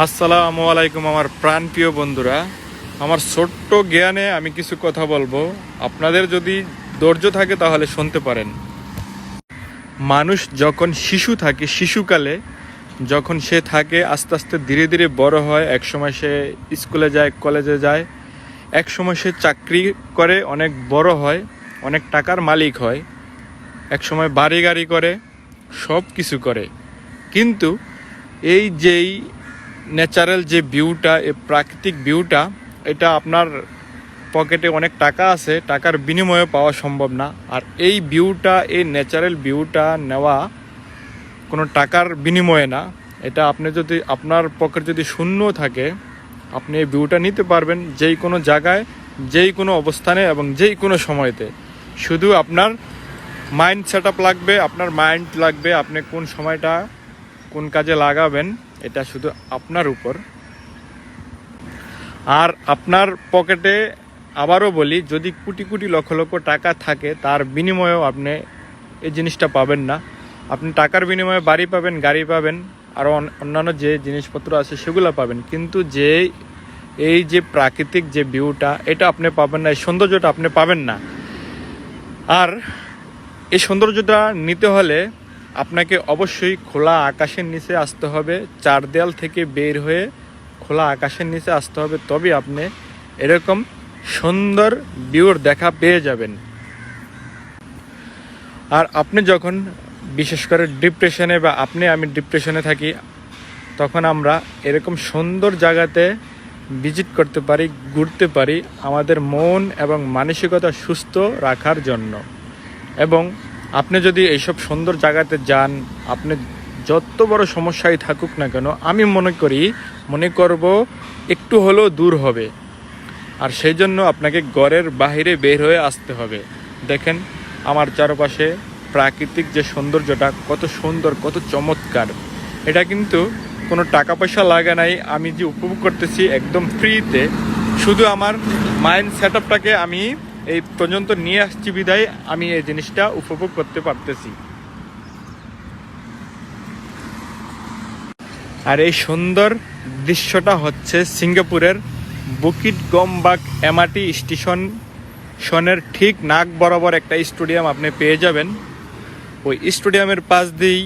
আসসালামু আলাইকুম আমার প্রাণপ্রিয় বন্ধুরা। আমার ছোট্ট জ্ঞানে আমি কিছু কথা বলবো, আপনাদের যদি ধৈর্য থাকে তাহলে শুনতে পারেন। মানুষ যখন শিশু থাকে, শিশুকালে যখন সে থাকে, আস্তে আস্তে ধীরে ধীরে বড় হয়। একসময় সে স্কুলে যায়, কলেজে যায়, একসময় সে চাকরি করে, অনেক বড় হয়, অনেক টাকার মালিক হয়, একসময় বাড়ি গাড়ি করে, সব কিছু করে। কিন্তু এই যেই ন্যাচারাল যে ভিউটা, এই প্রাকৃতিক ভিউটা, এটা আপনার পকেটে অনেক টাকা আছে, টাকার বিনিময়ে পাওয়া সম্ভব না। আর এই ভিউটা, এই ন্যাচারাল ভিউটা নেওয়া কোনো টাকার বিনিময়ে না। এটা আপনি যদি, আপনার পকেট যদি শূন্য থাকে, আপনি এই ভিউটা নিতে পারবেন যেই কোনো জায়গায়, যেই কোনো অবস্থানে এবং যেই কোনো সময়তে। শুধু আপনার মাইন্ড সেট আপ লাগবে, আপনার মাইন্ড লাগবে, আপনি কোন সময়টা কোন কাজে লাগাবেন, এটা শুধু আপনার উপর। আর আপনার পকেটে, আবারও বলি, যদি কোটি কোটি লক্ষ লক্ষ টাকা থাকে, তার বিনিময়েও আপনি এই জিনিসটা পাবেন না। আপনি টাকার বিনিময়ে বাড়ি পাবেন, গাড়ি পাবেন, আরও অন্যান্য যে জিনিসপত্র আছে সেগুলো পাবেন, কিন্তু এই যে প্রাকৃতিক যে ভিউটা, এটা আপনি পাবেন না, এই সৌন্দর্যটা আপনি পাবেন না। আর এই সৌন্দর্যটা নিতে হলে আপনাকে অবশ্যই খোলা আকাশের নিচে আসতে হবে, চার দেয়াল থেকে বের হয়ে খোলা আকাশের নিচে আসতে হবে, তবে আপনি এরকম সুন্দর ভিউর দেখা পেয়ে যাবেন। আর আপনি যখন, বিশেষ করে ডিপ্রেশনে, বা আমি ডিপ্রেশনে থাকি, তখন আমরা এরকম সুন্দর জায়গাতে ভিজিট করতে পারি, ঘুরতে পারি, আমাদের মন এবং মানসিকতা সুস্থ রাখার জন্য। এবং আপনি যদি এইসব সুন্দর জায়গাতে যান, আপনি যত বড় সমস্যায় থাকুক না কেন, আমি মনে করব একটু হলেও দূর হবে। আর সেই জন্য আপনাকে ঘরের বাইরে বের হয়ে আসতে হবে। দেখেন আমার চারপাশে প্রাকৃতিক যে সৌন্দর্যটা, কত সুন্দর, কত চমৎকার। এটা কিন্তু কোনো টাকা পয়সা লাগে নাই, আমি যে উপভোগ করতেছি একদম ফ্রিতে। শুধু আমার মাইন্ড সেট আপটাকে আমি এই পর্যন্ত নিয়ে আসছি বিধায় আমি এই জিনিসটা উপভোগ করতে পারতেছি। আর এই সুন্দর দৃশ্যটা হচ্ছে সিঙ্গাপুরের বুকিট গম্বাক এমআরটি স্টেশনের ঠিক নাক বরাবর একটা স্টেডিয়াম আপনি পেয়ে যাবেন। ওই স্টেডিয়ামের পাশ দিয়েই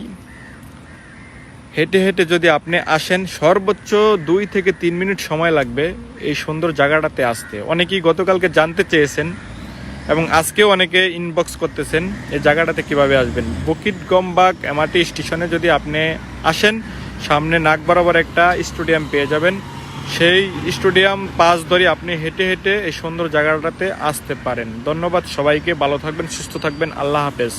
হেঁটে হেঁটে যদি আপনি আসেন, সর্বোচ্চ 2 থেকে 3 মিনিট সময় লাগবে এই সুন্দর জায়গাটাতে আসতে। অনেকেই গতকালকে জানতে চেয়েছেন এবং আজকেও অনেকে ইনবক্স করতেছেন এই জায়গাটাতে কিভাবে আসবেন। বুকিট গম্বাক এমআরটি স্টেশনে যদি আপনি আসেন, সামনে নাক বরাবর একটা স্টেডিয়াম পেয়ে যাবেন। সেই স্টেডিয়াম পাশ ধরে আপনি হেঁটে হেঁটে এই সুন্দর জায়গাটাতে আসতে পারেন। ধন্যবাদ সবাইকে, ভালো থাকবেন, সুস্থ থাকবেন, আল্লাহ হাফেজ।